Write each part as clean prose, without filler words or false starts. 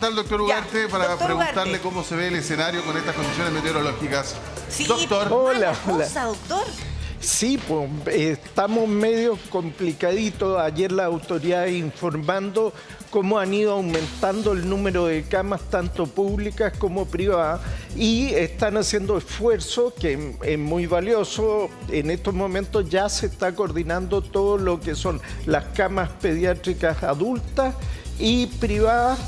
Está el doctor Ugarte para doctor preguntarle Ugarte. cómo se ve el escenario con estas condiciones meteorológicas. Sí, Doctor. Hola, mala cosa, doctor. Sí, pues, estamos medio complicaditos. Ayer las autoridades informando cómo han ido aumentando el número de camas, tanto públicas como privadas, y están haciendo esfuerzos que es muy valioso. En estos momentos ya se está coordinando todo lo que son las camas pediátricas adultas y privadas.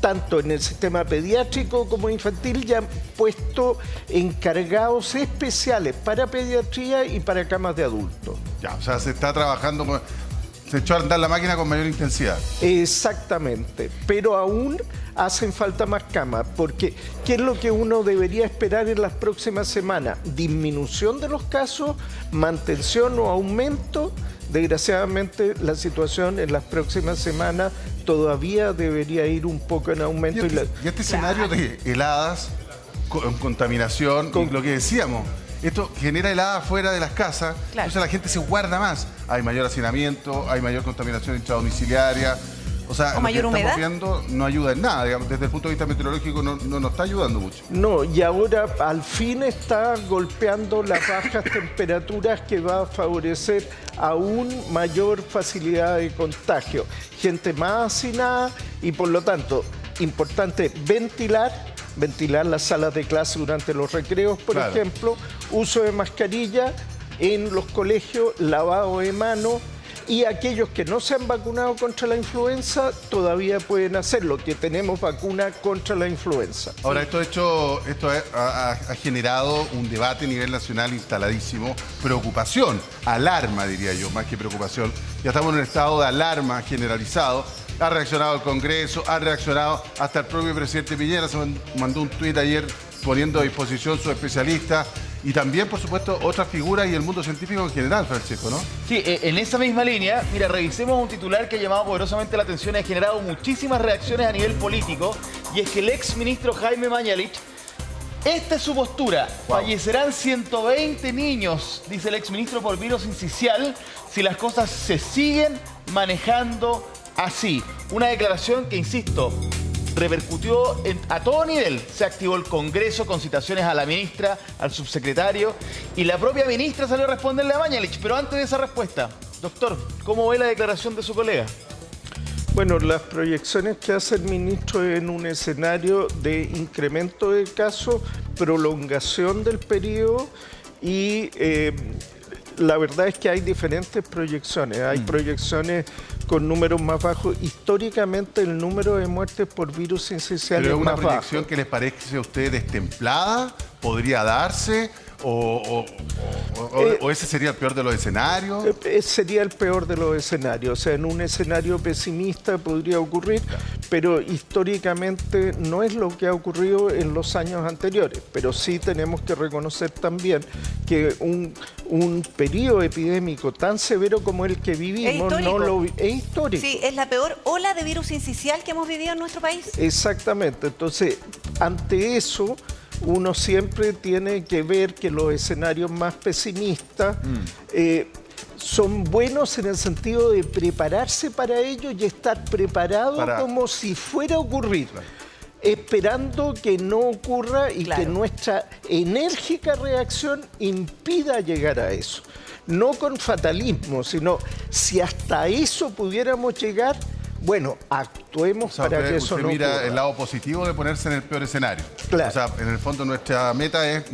Tanto en el sistema pediátrico como infantil ya han puesto encargados especiales para pediatría y para camas de adultos. Ya, o sea, se está trabajando, se echó a andar la máquina con mayor intensidad. Exactamente, pero aún hacen falta más camas, porque ¿qué es lo que uno debería esperar en las próximas semanas? Disminución de los casos, mantención o aumento. Desgraciadamente, la situación en las próximas semanas todavía debería ir un poco en aumento. Y este escenario de heladas, contaminación, y lo que decíamos, esto genera heladas fuera de las casas, entonces la gente se guarda más. Hay mayor hacinamiento, hay mayor contaminación intradomiciliaria. O sea, mayor lo que estamos humedad. viendo no ayuda en nada, digamos, desde el punto de vista meteorológico no nos está ayudando mucho. No, y ahora al fin está golpeando las bajas temperaturas que va a favorecer aún mayor facilidad de contagio. Gente más hacinada y por lo tanto, importante ventilar las salas de clase durante los recreos, por ejemplo, uso de mascarilla en los colegios, lavado de manos. Y aquellos que no se han vacunado contra la influenza todavía pueden hacerlo, que tenemos vacuna contra la influenza. Ahora, esto ha generado un debate a nivel nacional instaladísimo, preocupación, alarma diría yo, más que preocupación. Ya estamos en un estado de alarma generalizado. Ha reaccionado el Congreso, ha reaccionado hasta el propio presidente Piñera, se mandó un tuit ayer poniendo a disposición sus especialistas y también, por supuesto, otras figuras y el mundo científico en general, Francisco, ¿no? Sí, en esa misma línea, mira, revisemos un titular que ha llamado poderosamente la atención y ha generado muchísimas reacciones a nivel político, y es que el ex ministro Jaime Mañalich, esta es su postura: fallecerán 120 niños, dice el ex ministro, por virus sincicial si las cosas se siguen manejando así. Una declaración que, insisto, repercutió a todo nivel. Se activó el Congreso con citaciones a la ministra, al subsecretario, y la propia ministra salió a responderle a Mañalich. Pero antes de esa respuesta, doctor, ¿cómo ve la declaración de su colega? Bueno, las proyecciones que hace el ministro en un escenario de incremento de casos, prolongación del periodo y la verdad es que hay diferentes proyecciones. Hay proyecciones con números más bajos. Históricamente el número de muertes por virus sincicial es más bajo. ¿Pero es una proyección que les parece a ustedes destemplada? ¿Podría darse? ¿O ese sería el peor de los escenarios? Sería el peor de los escenarios. O sea, en un escenario pesimista podría ocurrir, pero históricamente no es lo que ha ocurrido en los años anteriores. Pero sí tenemos que reconocer también que un periodo epidémico tan severo como el que vivimos es histórico. Sí, es la peor ola de virus sincicial que hemos vivido en nuestro país. Exactamente. Entonces, ante eso, uno siempre tiene que ver que los escenarios más pesimistas son buenos en el sentido de prepararse para ello y estar preparado como si fuera a ocurrir. Esperando que no ocurra y que nuestra enérgica reacción impida llegar a eso. No con fatalismo, sino si hasta eso pudiéramos llegar, bueno, actuemos para que eso no ocurra. Mira el lado positivo de ponerse en el peor escenario. Claro. O sea, en el fondo nuestra meta es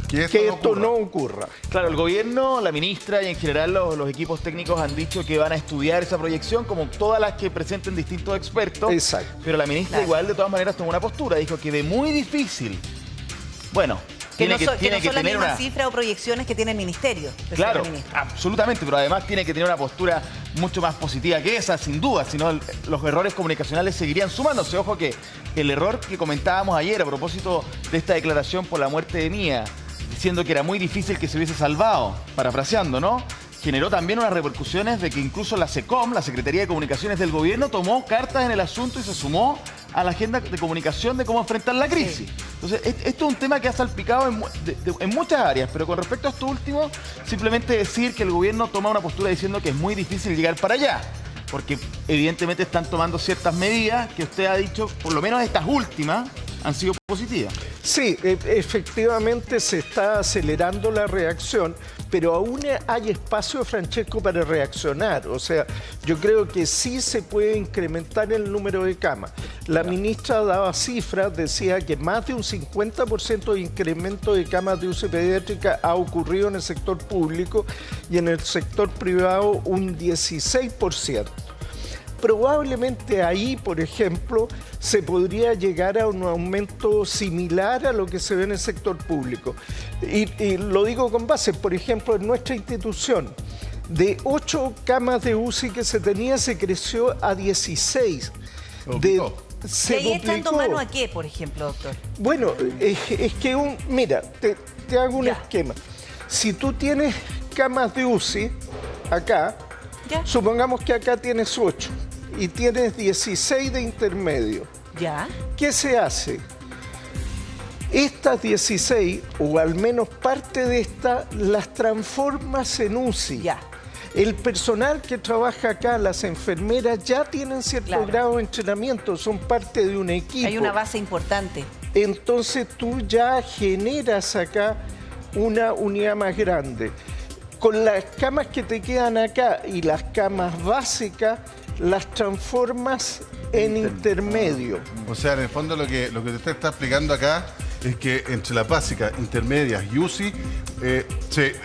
que esto no ocurra. Claro, el gobierno, la ministra y en general los equipos técnicos han dicho que van a estudiar esa proyección como todas las que presenten distintos expertos. Exacto. Pero la ministra igual de todas maneras tomó una postura, dijo que de muy difícil, bueno, Que no son tener las mismas una cifras o proyecciones que tiene el ministerio. Claro, absolutamente, pero además tiene que tener una postura mucho más positiva que esa, sin duda, si no los errores comunicacionales seguirían sumándose. Ojo que el error que comentábamos ayer a propósito de esta declaración por la muerte de Mía, diciendo que era muy difícil que se hubiese salvado, parafraseando, ¿no?, generó también unas repercusiones de que incluso la SECOM, la Secretaría de Comunicaciones del Gobierno, tomó cartas en el asunto y se sumó a la agenda de comunicación de cómo enfrentar la crisis. Entonces, esto es un tema que ha salpicado en muchas áreas, pero con respecto a esto último, simplemente decir que el gobierno toma una postura diciendo que es muy difícil llegar para allá. porque evidentemente están tomando ciertas medidas que usted ha dicho, por lo menos estas últimas, han sido positivas. Sí, efectivamente se está acelerando la reacción, pero aún hay espacio, Francesco, para reaccionar. O sea, yo creo que sí se puede incrementar el número de camas. La ministra daba cifras, decía que más de un 50% de incremento de camas de UCI pediátrica ha ocurrido en el sector público y en el sector privado un 16%. Probablemente ahí, por ejemplo, se podría llegar a un aumento similar a lo que se ve en el sector público. Y lo digo con base, por ejemplo, en nuestra institución, de 8 camas de UCI que se tenía, se creció a 16. ¿Y ahí echando mano a qué, por ejemplo, doctor? Bueno, es que mira, te hago un esquema. Si tú tienes camas de UCI acá, supongamos que acá tienes 8 y tienes 16 de intermedio. ¿Ya? ¿Qué se hace? Estas 16, o al menos parte de estas, las transformas en UCI. Ya. El personal que trabaja acá, las enfermeras, ya tienen cierto grado de entrenamiento, son parte de un equipo. Hay una base importante. Entonces tú ya generas acá una unidad más grande. Con las camas que te quedan acá y las camas básicas, las transformas en intermedio. O sea, en el fondo lo que usted está explicando acá es que entre las básicas, intermedias y UCI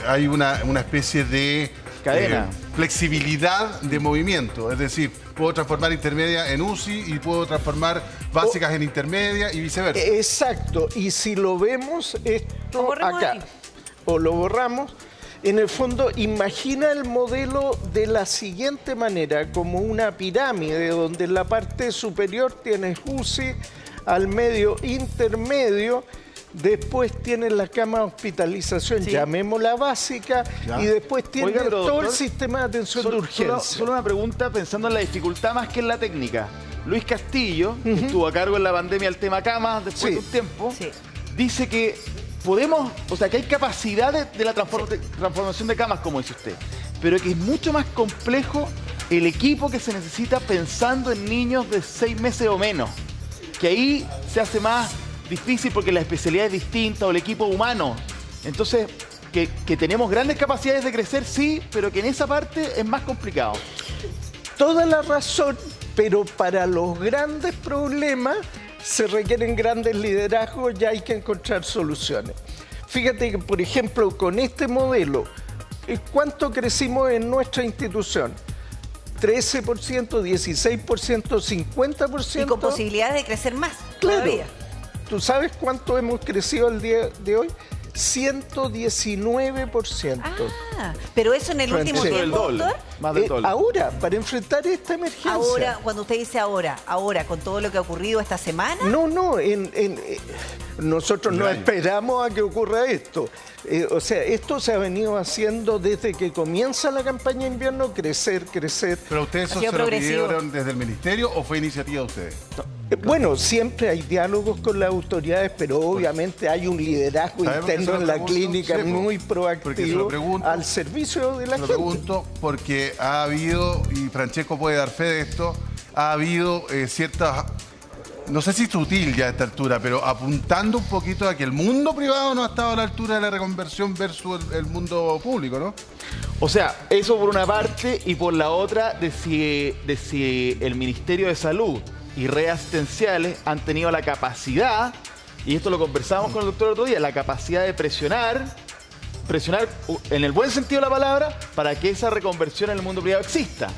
hay una especie de cadena, flexibilidad de movimiento. Es decir, puedo transformar intermedia en UCI y puedo transformar básicas en intermedia y viceversa. Exacto. Y si lo vemos esto acá, o lo borramos, en el fondo, imagina el modelo de la siguiente manera, como una pirámide, donde en la parte superior tienes UCI, al medio intermedio, después tienes la cama de hospitalización, llamémosla básica, y después tienes todo el sistema de atención de urgencia. Solo una pregunta pensando en la dificultad más que en la técnica. Luis Castillo, que estuvo a cargo en la pandemia del tema camas después de un tiempo, dice que que hay capacidades de la transformación de camas, como dice usted, pero que es mucho más complejo el equipo que se necesita pensando en niños de 6 meses o menos, que ahí se hace más difícil porque la especialidad es distinta o el equipo humano. Entonces, que tenemos grandes capacidades de crecer, sí, pero que en esa parte es más complicado. Toda la razón, pero para los grandes problemas se requieren grandes liderazgos y hay que encontrar soluciones. Fíjate que, por ejemplo, con este modelo, ¿cuánto crecimos en nuestra institución? 13%, 16%, 50%. Y con posibilidades de crecer más. Claro. Todavía. ¿Tú sabes cuánto hemos crecido el día de hoy? 119%. Pero eso en el último tiempo, doctor. Más del doble. Ahora, para enfrentar esta emergencia. Ahora, cuando usted dice ahora, con todo lo que ha ocurrido esta semana. No, nosotros no esperamos a que ocurra esto. O sea, esto se ha venido haciendo desde que comienza la campaña de invierno, crecer. ¿Pero ustedes eso se lo pidieron desde el ministerio o fue iniciativa de ustedes? Bueno, siempre hay diálogos con las autoridades, pero obviamente hay un liderazgo interno en la clínica muy proactivo al servicio de la gente. Lo pregunto porque ha habido, y Francesco puede dar fe de esto, ha habido ciertas, no sé si sutil ya a esta altura, pero apuntando un poquito a que el mundo privado no ha estado a la altura de la reconversión versus el mundo público, ¿no? O sea, eso por una parte, y por la otra, de si el Ministerio de Salud y redes asistenciales han tenido la capacidad, y esto lo conversamos con el doctor el otro día, la capacidad de presionar en el buen sentido de la palabra para que esa reconversión en el mundo privado exista.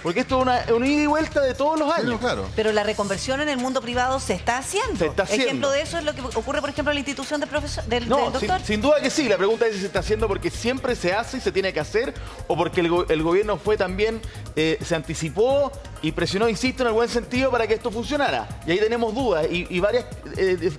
Porque esto es una ida y vuelta de todos los años. Claro. Pero la reconversión en el mundo privado se está haciendo. Se está haciendo. Ejemplo de eso es lo que ocurre, por ejemplo, en la institución del doctor. Sin duda que sí. La pregunta es si se está haciendo porque siempre se hace y se tiene que hacer, o porque el gobierno fue también, se anticipó y presionó, insisto, en el buen sentido para que esto funcionara. Y ahí tenemos dudas y varias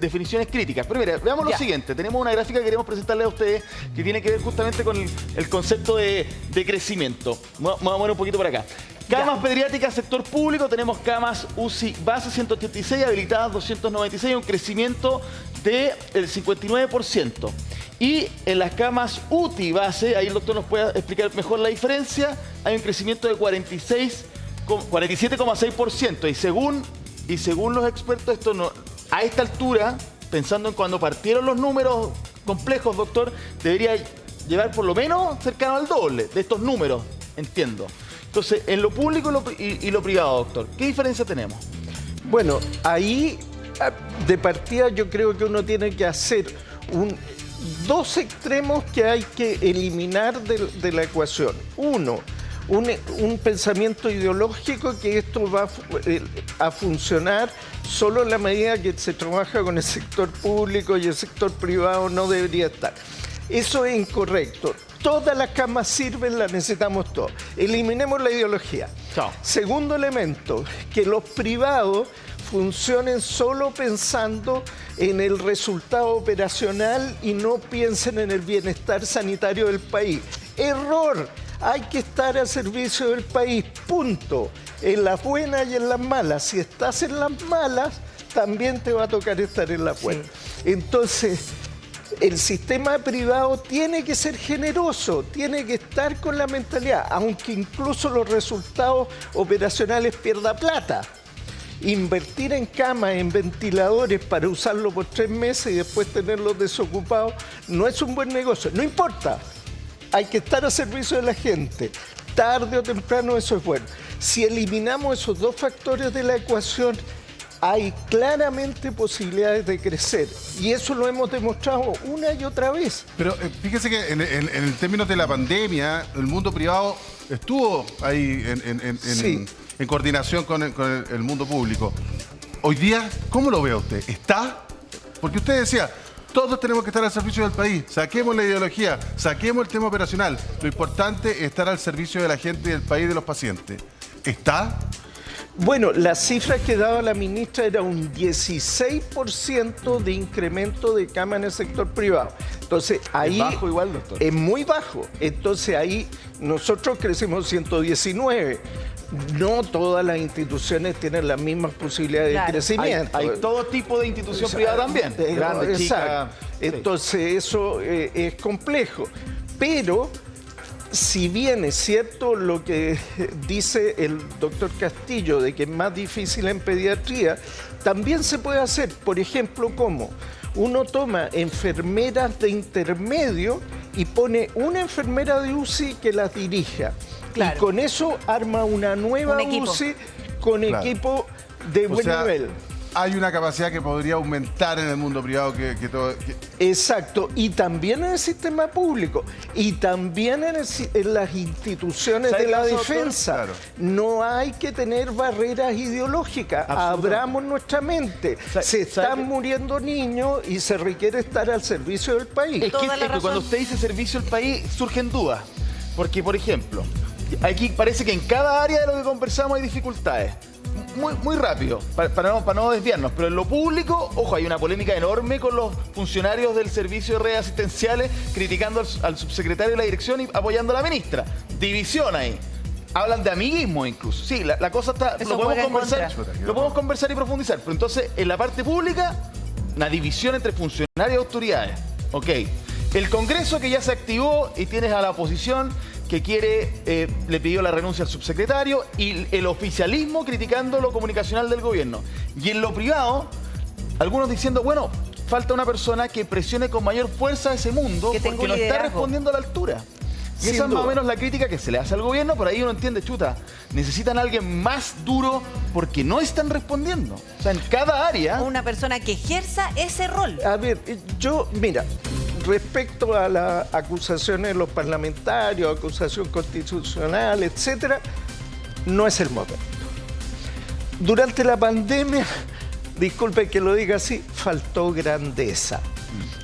definiciones críticas. Pero mira, veamos lo siguiente. Tenemos una gráfica que queremos presentarle a ustedes que tiene que ver justamente con el concepto de crecimiento. Vamos a mover un poquito por acá. Camas pediátricas, sector público, tenemos camas UCI base 186, habilitadas 296, un crecimiento del 59%. Y en las camas UTI base, ahí el doctor nos puede explicar mejor la diferencia, hay un crecimiento de 46%. 47,6%. Y según los expertos, esto no, a esta altura, pensando en cuando partieron los números complejos, doctor, debería llevar por lo menos cercano al doble de estos números, entiendo. Entonces, en lo público y lo privado, doctor, ¿qué diferencia tenemos? Bueno, ahí de partida yo creo que uno tiene que hacer dos extremos que hay que eliminar de la ecuación. Uno, un pensamiento ideológico que esto va a funcionar solo en la medida que se trabaja con el sector público y el sector privado no debería estar. Eso es incorrecto. Todas las camas sirven, las necesitamos todas. Eliminemos la ideología. Chao. Segundo elemento, que los privados funcionen solo pensando en el resultado operacional y no piensen en el bienestar sanitario del país. Error. Hay que estar al servicio del país, punto. En las buenas y en las malas. Si estás en las malas, también te va a tocar estar en las buenas. Sí. Entonces, el sistema privado tiene que ser generoso, tiene que estar con la mentalidad, aunque incluso los resultados operacionales pierda plata. Invertir en camas, en ventiladores para usarlo por 3 meses y después tenerlos desocupados no es un buen negocio. No importa. Hay que estar a servicio de la gente. Tarde o temprano eso es bueno. Si eliminamos esos dos factores de la ecuación, hay claramente posibilidades de crecer. Y eso lo hemos demostrado una y otra vez. Pero fíjese que en términos de la pandemia, el mundo privado estuvo ahí en coordinación con el mundo público. Hoy día, ¿cómo lo ve usted? ¿Está? Porque usted decía, todos tenemos que estar al servicio del país. Saquemos la ideología, saquemos el tema operacional. Lo importante es estar al servicio de la gente y del país y de los pacientes. ¿Está? Bueno, la cifra que daba la ministra era un 16% de incremento de cama en el sector privado. Entonces, ahí... ¿Es bajo igual, doctor? Es muy bajo. Entonces, ahí nosotros crecimos 119. No todas las instituciones tienen las mismas posibilidades de crecimiento. Hay todo tipo de institución privada también. Grande, chica. Entonces, eso es complejo. Pero... si bien es cierto lo que dice el doctor Castillo de que es más difícil en pediatría, también se puede hacer, por ejemplo, ¿cómo? Uno toma enfermeras de intermedio y pone una enfermera de UCI que las dirija. Claro. Y con eso arma una nueva UCI con equipo de buen nivel. Hay una capacidad que podría aumentar en el mundo privado Exacto, y también en el sistema público, y también en las instituciones de la defensa. Claro. No hay que tener barreras ideológicas, abramos nuestra mente. Se están muriendo niños y se requiere estar al servicio del país. Es que cuando usted dice servicio al país, surgen dudas. Porque, por ejemplo, aquí parece que en cada área de lo que conversamos hay dificultades. Muy rápido, para no desviarnos, pero en lo público, ojo, hay una polémica enorme con los funcionarios del servicio de redes asistenciales criticando al subsecretario de la dirección y apoyando a la ministra. División ahí. Hablan de amiguismo incluso. Sí, la cosa está... Lo podemos conversar y profundizar, pero entonces en la parte pública, una división entre funcionarios y autoridades. Ok. El Congreso que ya se activó y tienes a la oposición que le pidió la renuncia al subsecretario y el oficialismo criticando lo comunicacional del gobierno. Y en lo privado, algunos diciendo, bueno, falta una persona que presione con mayor fuerza a ese mundo porque no está respondiendo a la altura. Y esa es más o menos la crítica que se le hace al gobierno, por ahí uno entiende, chuta, necesitan a alguien más duro porque no están respondiendo. O sea, en cada área... una persona que ejerza ese rol. A ver, mira... respecto a las acusaciones de los parlamentarios, acusación constitucional, etcétera, no es el momento. Durante la pandemia, disculpe que lo diga así, faltó grandeza.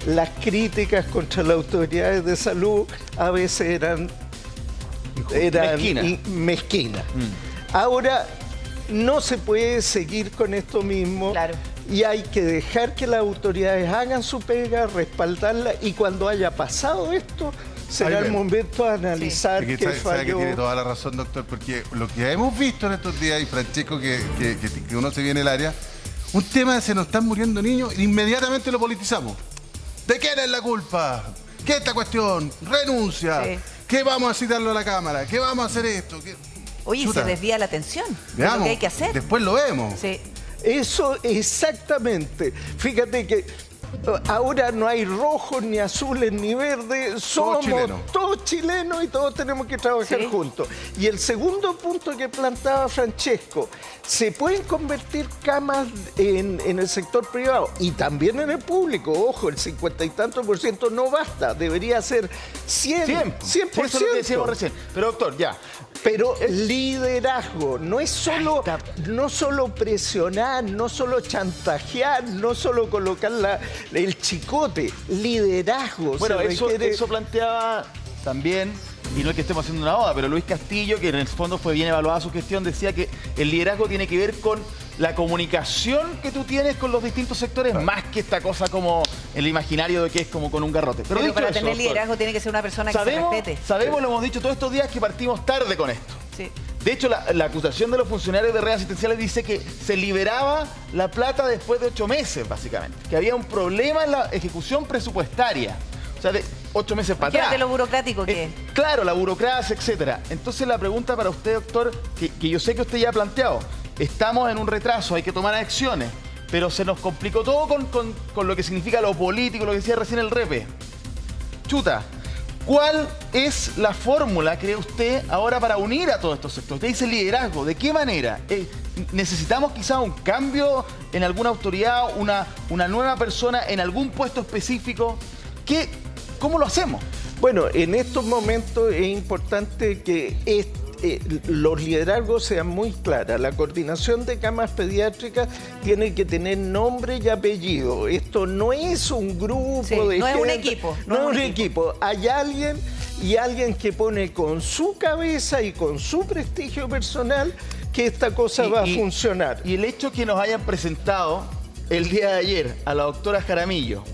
Las críticas contra las autoridades de salud a veces eran mezquinas. Ahora no se puede seguir con esto mismo. Claro. Y hay que dejar que las autoridades hagan su pega, respaldarla, y cuando haya pasado esto, será el momento de analizar qué falló. Que tiene toda la razón, doctor, porque lo que hemos visto en estos días, y Francesco, que uno se viene el área, un tema de se nos están muriendo niños, inmediatamente lo politizamos. ¿De quién es la culpa? ¿Qué es esta cuestión? Renuncia. ¿Qué vamos a citarlo a la Cámara? ¿Qué vamos a hacer esto? Oye, Chuta. se desvía la atención de Veamos, lo que hay que hacer. después lo vemos. Sí. Eso exactamente. Fíjate que ahora no hay rojos, ni azules, ni verdes. Somos todos chilenos y todos tenemos que trabajar juntos. Y el segundo punto que planteaba Francesco, se pueden convertir camas en el sector privado y también en el público. Ojo, el 50 y tanto % no basta, debería ser 100%. Eso es lo que decíamos recién. Pero doctor, ya. Pero liderazgo, no es solo, no solo presionar, no solo chantajear, no solo colocar el chicote, liderazgo. Bueno, eso planteaba también, y no es que estemos haciendo una oda, pero Luis Castillo, que en el fondo fue bien evaluada su gestión, decía que el liderazgo tiene que ver con la comunicación que tú tienes con los distintos sectores, más que esta cosa como el imaginario de que es como con un garrote. Pero para tener liderazgo tiene que ser una persona que se respete. Sabemos, lo hemos dicho todos estos días, que partimos tarde con esto. Sí. De hecho, la acusación de los funcionarios de redes asistenciales dice que se liberaba la plata después de 8 meses, básicamente. Que había un problema en la ejecución presupuestaria. O sea, de 8 meses para atrás. Fíjate lo burocrático que es. Claro, la burocracia, etcétera. Entonces la pregunta para usted, doctor, que yo sé que usted ya ha planteado. Estamos en un retraso, hay que tomar acciones, pero se nos complicó todo con lo que significa lo político, lo que decía recién el Repe. Chuta, ¿cuál es la fórmula, cree usted, ahora para unir a todos estos sectores? Usted dice liderazgo, ¿de qué manera? ¿Necesitamos quizá un cambio en alguna autoridad, una nueva persona en algún puesto específico? ¿Cómo lo hacemos? Bueno, en estos momentos es importante que los liderazgos sean muy claros. La coordinación de camas pediátricas tiene que tener nombre y apellido. Esto no es un grupo de no gente. Es un equipo. No es un equipo. Hay alguien que pone con su cabeza y con su prestigio personal que esta cosa va a funcionar. Y el hecho que nos hayan presentado el día de ayer a la doctora Jaramillo,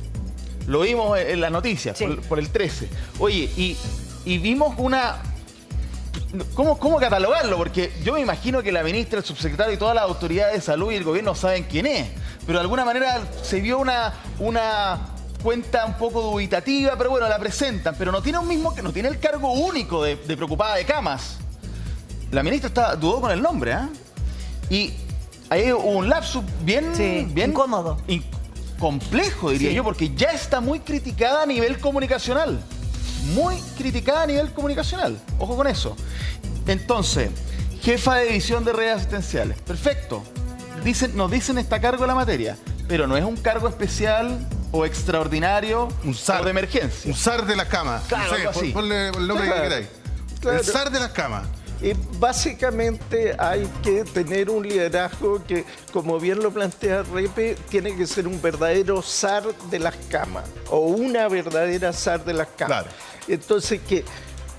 lo vimos en las noticias, por el 13. Oye, y vimos una... ¿Cómo catalogarlo? Porque yo me imagino que la ministra, el subsecretario y todas las autoridades de salud y el gobierno saben quién es. Pero de alguna manera se vio una cuenta un poco dubitativa, pero bueno, la presentan. Pero no tiene no tiene el cargo único de preocupada de camas. La ministra dudó con el nombre, ¿eh? Y ahí hubo un lapsus bien incómodo. Complejo, diría yo, porque ya está muy criticada a nivel comunicacional. Muy criticada a nivel comunicacional. Ojo con eso. Entonces, jefa de división de redes asistenciales. Perfecto. Nos dicen está a cargo de la materia, pero no es un cargo especial o extraordinario o de emergencia. Un SAR de las camas. Claro, no sé, algo así. Ponle el nombre que queráis. Claro. El SAR de las camas. Básicamente hay que tener un liderazgo que, como bien lo plantea Repe, tiene que ser un verdadero zar de las camas o una verdadera zar de las camas. Claro. Entonces, que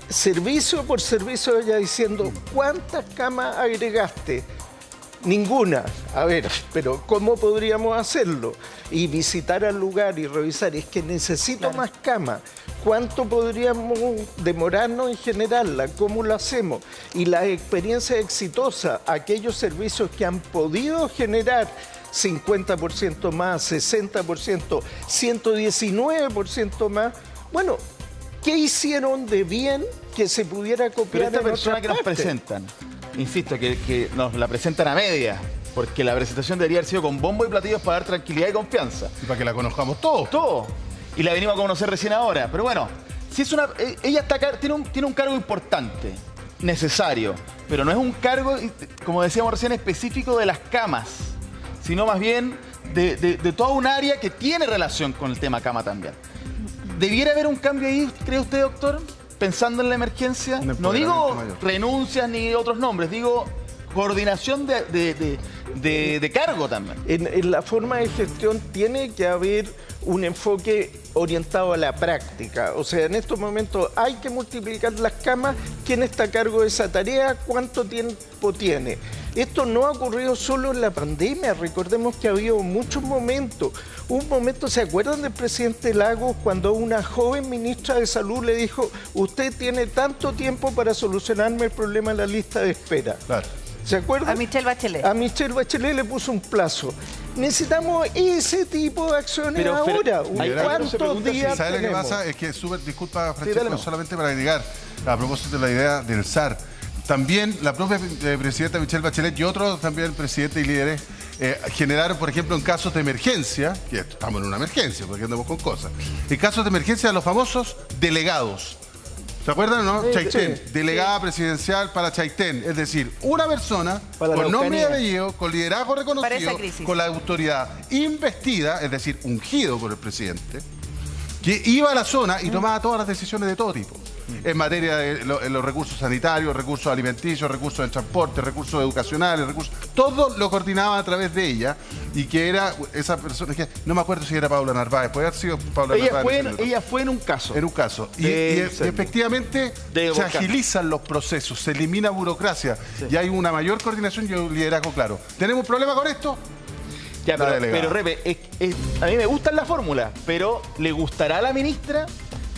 servicio por servicio vaya diciendo cuántas camas agregaste. Ninguna. A ver, pero ¿cómo podríamos hacerlo? Y visitar al lugar y revisar. Es que necesito más camas. ¿Cuánto podríamos demorarnos en generarla? ¿Cómo lo hacemos? Y la experiencia exitosa, aquellos servicios que han podido generar 50% más, 60%, 119% más. Bueno, ¿qué hicieron de bien que se pudiera copiar en Pero esta persona otra que nos parte? presentan, insisto, que nos la presentan a media, porque la presentación debería haber sido con bombo y platillos para dar tranquilidad y confianza. Y para que la conozcamos todos. Todo. Y la venimos a conocer recién ahora. Pero bueno, si es ella tiene un cargo importante, necesario, pero no es un cargo, como decíamos recién, específico de las camas, sino más bien de toda un área que tiene relación con el tema cama también. ¿Debiera haber un cambio ahí, cree usted, doctor? Pensando en la emergencia. No digo renuncias ni otros nombres, digo coordinación de cargo también. En la forma de gestión tiene que haber un enfoque orientado a la práctica. O sea, en estos momentos hay que multiplicar las camas. ¿Quién está a cargo de esa tarea? ¿Cuánto tiempo tiene? Esto no ha ocurrido solo en la pandemia. Recordemos que ha habido muchos momentos. Un momento, ¿se acuerdan del presidente Lagos cuando una joven ministra de Salud le dijo: usted tiene tanto tiempo para solucionarme el problema de la lista de espera? Claro. ¿Se acuerdan? A Michelle Bachelet. A Michelle Bachelet le puso un plazo. Necesitamos ese tipo de acciones ahora. ¿Cuántos días ¿Sabes lo que tenemos? pasa? Es que disculpa, Francesco, solamente para agregar, a propósito de la idea del SAR, también la propia presidenta Michelle Bachelet y otros también presidentes y líderes generaron, por ejemplo, en casos de emergencia, que estamos en una emergencia, porque andamos con cosas, en casos de emergencia los famosos delegados. ¿Se acuerdan, no? Sí, Chaitén, sí, delegada presidencial para Chaitén. Es decir, una persona para con nombre y Araucanía. apellido, con liderazgo Para reconocido, esa crisis. con la autoridad investida, es decir, ungido por el presidente, que iba a la zona y tomaba todas las decisiones de todo tipo. En materia de los recursos sanitarios, recursos alimenticios, recursos de transporte, recursos educacionales, todo lo coordinaba a través de ella y que era esa persona que no me acuerdo si era Paula Narváez, puede haber sido Paula Narváez. Ella fue en un caso. En un caso. Y efectivamente De se volcán. agilizan los procesos, se elimina burocracia y hay una mayor coordinación y un liderazgo claro. ¿Tenemos un problema con esto? Ya, La delegada. pero Repe, a mí me gusta la fórmula, pero ¿le gustará a la ministra?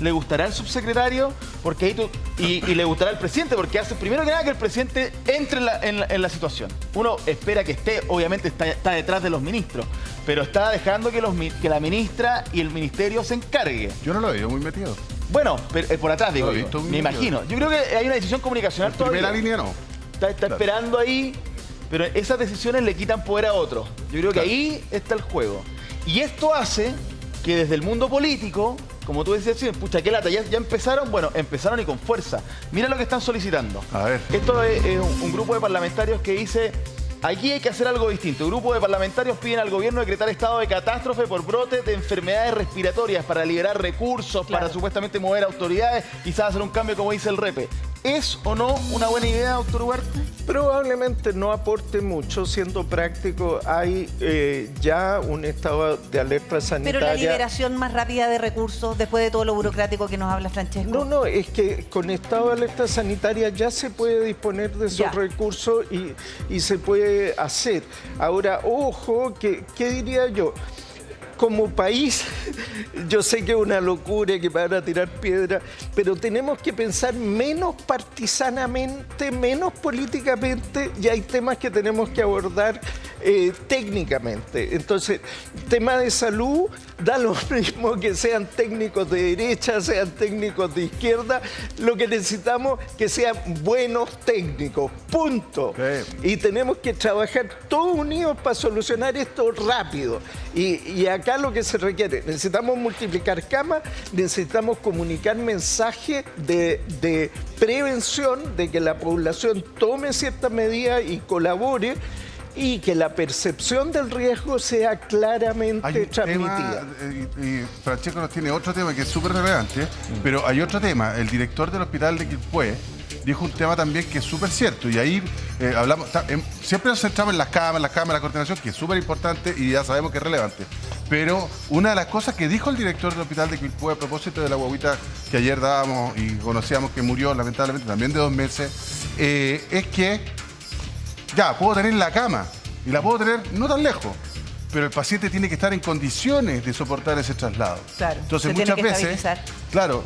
¿Le gustará al subsecretario? Porque ahí y le gustará al presidente, porque hace primero que nada que el presidente entre en la situación. Uno espera que esté, obviamente está detrás de los ministros, pero está dejando que la ministra y el ministerio se encargue. Yo no lo veo muy metido. Bueno, pero, por atrás digo Lo he yo, visto muy me imagino. Yo creo que hay una decisión comunicacional En todavía. primera línea no. Está esperando ahí, pero esas decisiones le quitan poder a otros. Yo creo que ahí está el juego. Y esto hace que desde el mundo político, como tú decías, pucha, qué lata, ya empezaron, bueno, empezaron y con fuerza. Mira lo que están solicitando. A ver. Esto es un grupo de parlamentarios que dice, aquí hay que hacer algo distinto. Un grupo de parlamentarios piden al gobierno decretar estado de catástrofe por brotes de enfermedades respiratorias para liberar recursos, Claro. para supuestamente mover autoridades, quizás hacer un cambio como dice el Repe. ¿Es o no una buena idea, doctor Ugarte? Probablemente no aporte mucho, siendo práctico. Hay ya un estado de alerta sanitaria. Pero la liberación más rápida de recursos después de todo lo burocrático que nos habla Francesco. No, es que con estado de alerta sanitaria ya se puede disponer de esos Ya. recursos y se puede hacer. Ahora, ojo, ¿qué diría yo? Como país, yo sé que es una locura que van a tirar piedra, pero tenemos que pensar menos partisanamente, menos políticamente, y hay temas que tenemos que abordar técnicamente. Entonces, tema de salud, da lo mismo que sean técnicos de derecha, sean técnicos de izquierda, lo que necesitamos es que sean buenos técnicos, punto. Sí. Y tenemos que trabajar todos unidos para solucionar esto rápido. Y acá lo que se requiere, necesitamos multiplicar camas, necesitamos comunicar mensajes de prevención, de que la población tome ciertas medidas y colabore, y que la percepción del riesgo sea claramente Hay un transmitida. tema, y Francesco nos tiene otro tema que es súper relevante, pero hay otro tema. El director del hospital de Quilpué dijo un tema también que es súper cierto, y ahí hablamos, siempre nos centramos en las camas, la coordinación, que es súper importante y ya sabemos que es relevante. Pero una de las cosas que dijo el director del hospital de Quilpué a propósito de la guaguita que ayer dábamos y conocíamos que murió lamentablemente también de 2 meses, es que ya, puedo tener la cama y la puedo tener no tan lejos, pero el paciente tiene que estar en condiciones de soportar ese traslado. Claro, Entonces se tiene muchas que veces, estabilizar. claro,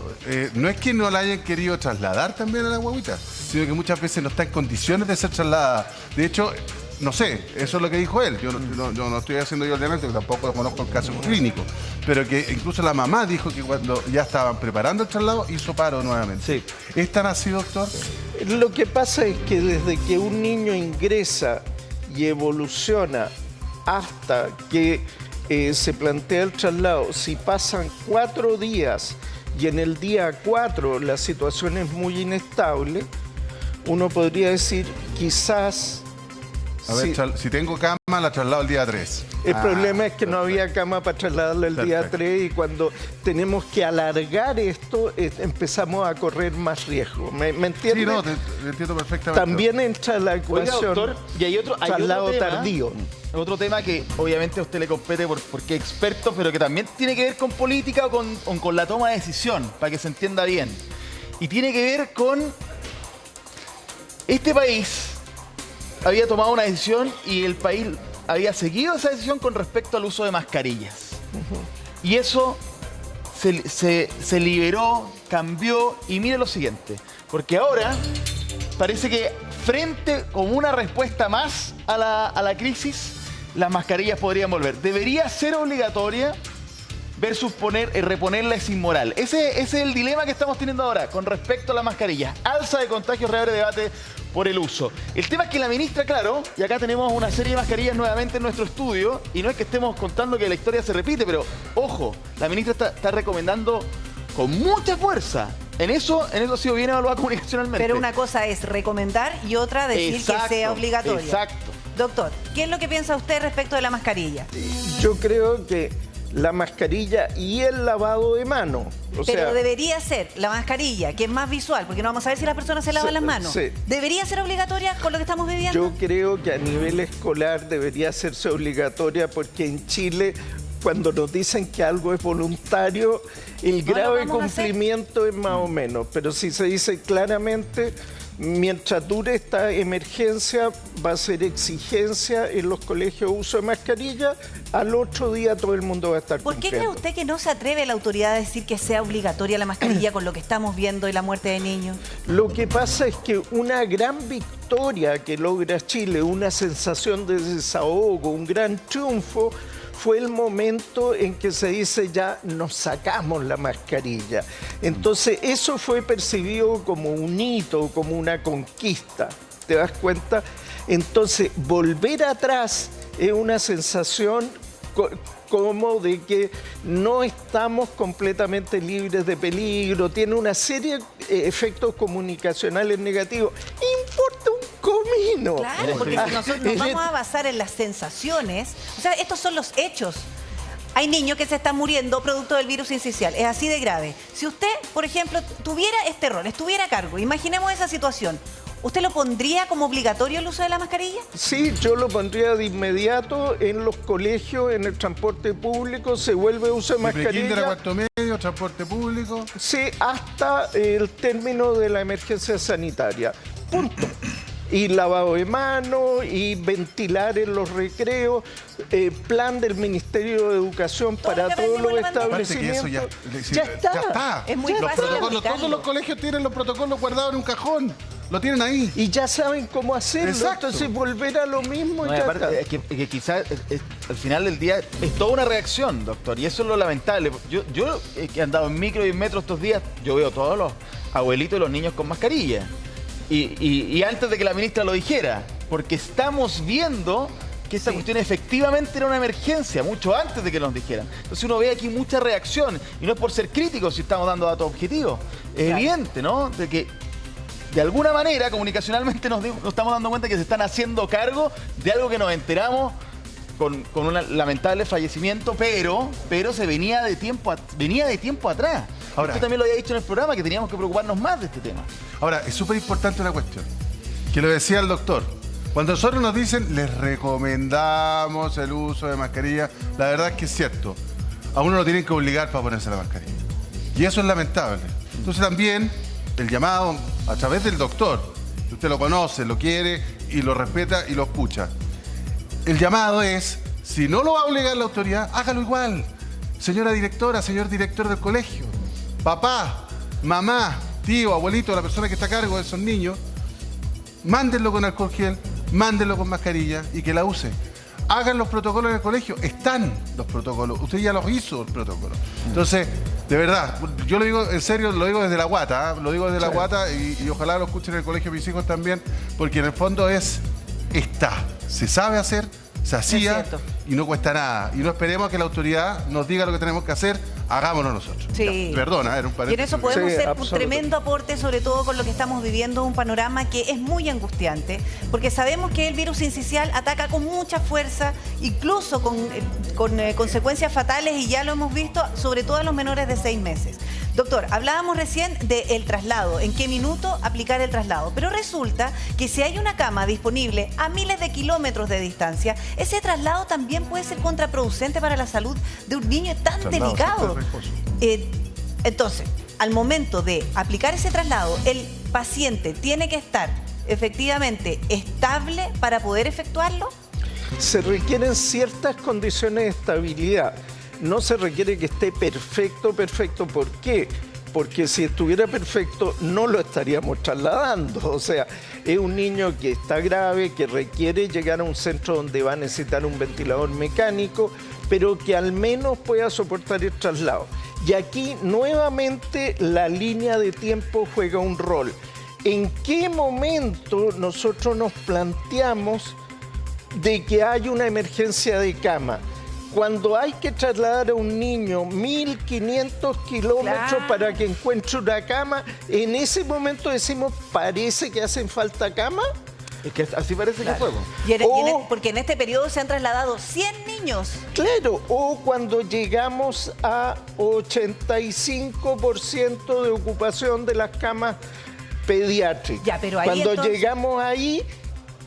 no es que no la hayan querido trasladar también a la guaguita, sino que muchas veces no está en condiciones de ser trasladada. De hecho, no sé, eso es lo que dijo él. Yo no estoy haciendo yo el diagnóstico, tampoco conozco el caso clínico, pero que incluso la mamá dijo que cuando ya estaban preparando el traslado, hizo paro nuevamente. Sí. ¿Es tan así, doctor? Lo que pasa es que desde que un niño ingresa y evoluciona hasta que se plantea el traslado, si pasan 4 días y en el día 4 la situación es muy inestable, uno podría decir quizás... A ver, si tengo cama, la traslado el día 3. El problema es que no había cama para trasladarlo el día Perfecto. 3 y cuando tenemos que alargar esto, empezamos a correr más riesgo. ¿Me entiendes? Sí, no, te entiendo perfectamente. También entra la Oiga, ecuación doctor, y hay otro traslado tema, tardío. Otro tema que obviamente a usted le compete porque es experto, pero que también tiene que ver con política o con la toma de decisión, para que se entienda bien. Y tiene que ver con este país había tomado una decisión y el país había seguido esa decisión con respecto al uso de mascarillas. Y eso se liberó, cambió, y mire lo siguiente, porque ahora parece que frente como una respuesta más a la crisis, las mascarillas podrían volver. Debería ser obligatoria. versus reponerla es inmoral. Ese es el dilema que estamos teniendo ahora con respecto a la mascarilla. Alza de contagios, reabre debate por el uso. El tema es que la ministra, claro, y acá tenemos una serie de mascarillas nuevamente en nuestro estudio, y no es que estemos contando que la historia se repite, pero ojo, la ministra está recomendando con mucha fuerza. En eso ha sido bien evaluada comunicacionalmente. Pero una cosa es recomendar y otra decir que sea obligatoria. Exacto. Doctor, ¿qué es lo que piensa usted respecto de la mascarilla? Yo creo que la mascarilla y el lavado de manos. Pero debería ser la mascarilla, que es más visual, porque no vamos a ver si las personas se lavan las manos. Sí. ¿Debería ser obligatoria con lo que estamos viviendo? Yo creo que a nivel escolar debería hacerse obligatoria, porque en Chile, cuando nos dicen que algo es voluntario, el grado de cumplimiento es más o menos. Pero si se dice claramente, mientras dure esta emergencia, va a ser exigencia en los colegios uso de mascarilla, al otro día todo el mundo va a estar ¿Por qué cumpliendo. cree usted que no se atreve la autoridad a decir que sea obligatoria la mascarilla con lo que estamos viendo y la muerte de niños? Lo que pasa es que una gran victoria que logra Chile, una sensación de desahogo, un gran triunfo, fue el momento en que se dice ya nos sacamos la mascarilla. Entonces eso fue percibido como un hito, como una conquista. ¿Te das cuenta? Entonces volver atrás es una sensación como de que no estamos completamente libres de peligro, tiene una serie de efectos comunicacionales negativos. Importa un comino. Claro, porque si nosotros nos vamos a basar en las sensaciones, o sea, estos son los hechos. Hay niños que se están muriendo producto del virus sincicial, es así de grave. Si usted, por ejemplo, tuviera este rol, estuviera a cargo, imaginemos esa situación, ¿usted lo pondría como obligatorio el uso de la mascarilla? Sí, yo lo pondría de inmediato en los colegios, en el transporte público, se vuelve uso de mascarilla. Prekinder a cuarto medio, transporte público. Sí, hasta el término de la emergencia sanitaria. Punto. Y lavado de manos, y ventilar en los recreos, plan del Ministerio de Educación para todos los establecimientos. Ya está. Es muy fácil aplicarlo. Todos los colegios tienen los protocolos guardados en un cajón. Lo tienen ahí. Y ya saben cómo hacerlo. Exacto. Entonces volver a lo mismo. No, y y ya aparte, está. es que quizás al final del día es toda una reacción, doctor, y eso es lo lamentable. Yo que he andado en micro y en metro estos días, yo veo todos los abuelitos y los niños con mascarilla. Y antes de que la ministra lo dijera, porque estamos viendo que esta cuestión efectivamente era una emergencia, mucho antes de que nos dijeran. Entonces uno ve aquí mucha reacción, y no es por ser críticos si estamos dando datos objetivos. Es evidente, ¿no? De que de alguna manera, comunicacionalmente nos estamos dando cuenta que se están haciendo cargo de algo que nos enteramos con un lamentable fallecimiento, pero se venía de tiempo atrás. Ahora, usted también lo había dicho en el programa, que teníamos que preocuparnos más de este tema. Ahora, es súper importante una cuestión, que lo decía el doctor. Cuando nosotros nos dicen, les recomendamos el uso de mascarilla, la verdad es que es cierto. A uno lo tienen que obligar para ponerse la mascarilla. Y eso es lamentable. Entonces también el llamado a través del doctor, que usted lo conoce, lo quiere y lo respeta y lo escucha. El llamado es, si no lo va a obligar la autoridad, hágalo igual. Señora directora, señor director del colegio, papá, mamá, tío, abuelito, la persona que está a cargo de esos niños, mándenlo con alcohol gel, mándenlo con mascarilla y que la use. Hagan los protocolos en el colegio, están los protocolos, usted ya los hizo el protocolo. Entonces, de verdad, yo lo digo en serio, lo digo desde la guata, ¿eh? Lo digo desde la guata y ojalá lo escuchen en el colegio mis hijos también, porque en el fondo se sabe hacer, se hacía y no cuesta nada. Y no esperemos que la autoridad nos diga lo que tenemos que hacer, hagámoslo nosotros. Sí. Ya, perdona, era un paréntesis. Y en eso podemos ser un absolutamente. tremendo aporte, sobre todo con lo que estamos viviendo, un panorama que es muy angustiante, porque sabemos que el virus sincicial ataca con mucha fuerza, incluso con consecuencias fatales, y ya lo hemos visto, sobre todo en los menores de 6 meses. Doctor, hablábamos recién del traslado, en qué minuto aplicar el traslado, pero resulta que si hay una cama disponible a miles de kilómetros de distancia, ese traslado también puede ser contraproducente para la salud de un niño tan delicado. Entonces, al momento de aplicar ese traslado, el paciente tiene que estar efectivamente estable para poder efectuarlo. Se requieren ciertas condiciones de estabilidad. No se requiere que esté perfecto. ¿Por qué? Porque si estuviera perfecto no lo estaríamos trasladando. O sea, es un niño que está grave, que requiere llegar a un centro donde va a necesitar un ventilador mecánico, pero que al menos pueda soportar el traslado. Y aquí nuevamente la línea de tiempo juega un rol. ¿En qué momento nosotros nos planteamos de que hay una emergencia de cama? Cuando hay que trasladar a un niño 1.500 kilómetros para que encuentre una cama, en ese momento decimos, parece que hacen falta cama. Es que así parece que fue. Porque en este periodo se han trasladado 100 niños. Claro, o cuando llegamos a 85% de ocupación de las camas pediátricas. Ya, pero ahí cuando entonces... llegamos ahí,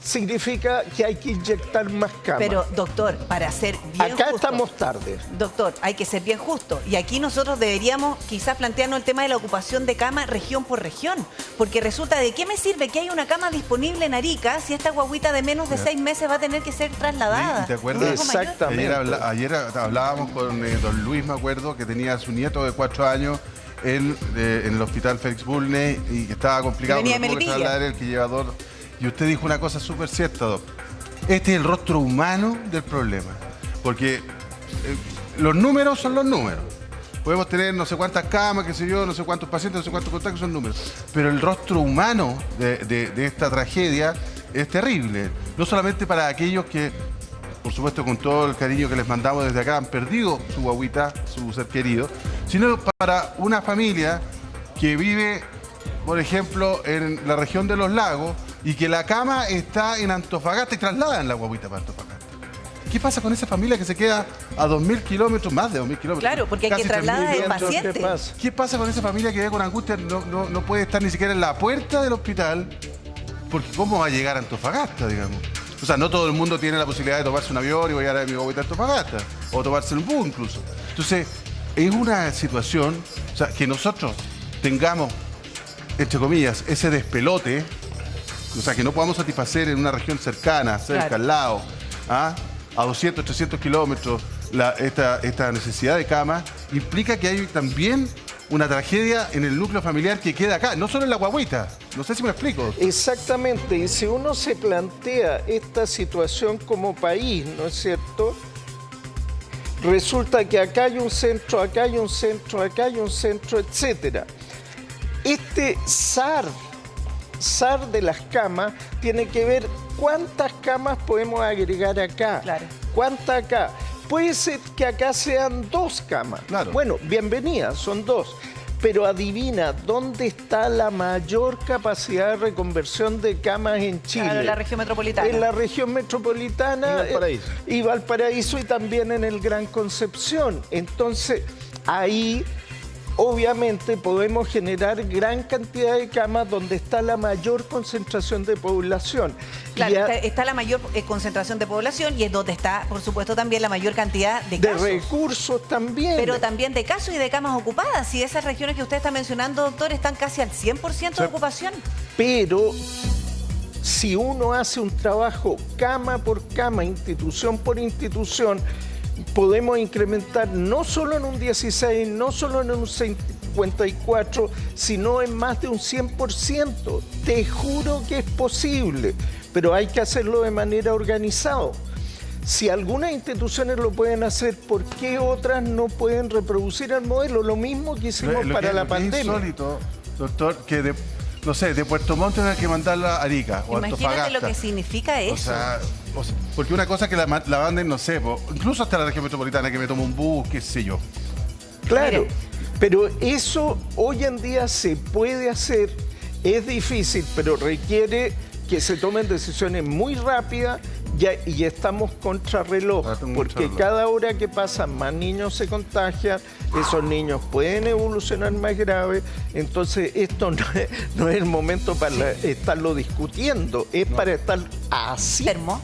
significa que hay que inyectar más camas. Pero, doctor, para ser bien Acá justo, estamos tarde. Doctor, hay que ser bien justo. Y aquí nosotros deberíamos quizás plantearnos el tema de la ocupación de cama región por región. Porque resulta, ¿de qué me sirve que haya una cama disponible en Arica si esta guaguita de menos de 6 meses va a tener que ser trasladada? ¿Te acuerdas? Exactamente. Ayer hablábamos con don Luis, me acuerdo, que tenía a su nieto de 4 años en el hospital Félix Bulnes y que estaba complicado. Que venía porque tuvo que Melipilla. trasladar el que lleva 2. Y usted dijo una cosa súper cierta, Doc. Este es el rostro humano del problema. Porque los números son los números. Podemos tener no sé cuántas camas, qué sé yo, no sé cuántos pacientes, no sé cuántos contactos, son números. Pero el rostro humano de esta tragedia es terrible. No solamente para aquellos que, por supuesto, con todo el cariño que les mandamos desde acá, han perdido su guaguita, su ser querido, sino para una familia que vive, por ejemplo, en la región de Los Lagos, y que la cama está en Antofagasta y trasladan la guaguita para Antofagasta. ¿Qué pasa con esa familia que se queda a 2.000 kilómetros, más de 2.000 kilómetros? Claro, porque hay que casi trasladar 3.000 al paciente. ¿Qué pasa con esa familia que vive con angustia? No puede estar ni siquiera en la puerta del hospital, porque ¿cómo va a llegar a Antofagasta, digamos? O sea, no todo el mundo tiene la posibilidad de tomarse un avión y voy a llegar a mi guaguita a Antofagasta, o tomarse un bus incluso. Entonces, es una situación, o sea, que nosotros tengamos, entre comillas, ese despelote. O sea, que no podamos satisfacer en una región cercana, cerca, al lado, a 200, 300 kilómetros, esta necesidad de cama, implica que hay también una tragedia en el núcleo familiar que queda acá, no solo en la guagüita. No sé si me explico. Exactamente, y si uno se plantea esta situación como país, ¿no es cierto? Resulta que acá hay un centro, acá hay un centro, acá hay un centro, etcétera. Este SAR de las camas tiene que ver cuántas camas podemos agregar acá. Claro. ¿Cuántas acá? Puede ser que acá sean 2 camas. Claro. Bueno, bienvenida, son 2. Pero adivina, ¿dónde está la mayor capacidad de reconversión de camas en Chile? Claro, en la región metropolitana. En la región metropolitana. Y Valparaíso. Y Valparaíso y también en el Gran Concepción. Entonces, ahí obviamente podemos generar gran cantidad de camas donde está la mayor concentración de población. Claro, está la mayor concentración de población y es donde está, por supuesto, también la mayor cantidad de casos. De recursos también. Pero también de casos y de camas ocupadas. Y esas regiones que usted está mencionando, doctor, están casi al 100% de ocupación. Pero si uno hace un trabajo cama por cama, institución por institución, podemos incrementar no solo en un 16, no solo en un 54, sino en más de un 100%. Te juro que es posible, pero hay que hacerlo de manera organizada. Si algunas instituciones lo pueden hacer, ¿por qué otras no pueden reproducir el modelo? Lo mismo que hicimos para la pandemia. Es insólito, doctor, que no sé, de Puerto Montt hay que mandarla a Arica o Imagínate Antofagasta. lo que significa eso. O sea, porque una cosa es que la manden, no sé, incluso hasta la región metropolitana, que me tomo un bus, qué sé yo. Claro, Mire. pero eso hoy en día se puede hacer, es difícil, pero requiere que se tomen decisiones muy rápidas y estamos contrarreloj, porque cada hora que pasa más niños se contagian, esos niños pueden evolucionar más grave, entonces esto no es el momento para estarlo discutiendo, es para estar así. Enfermo.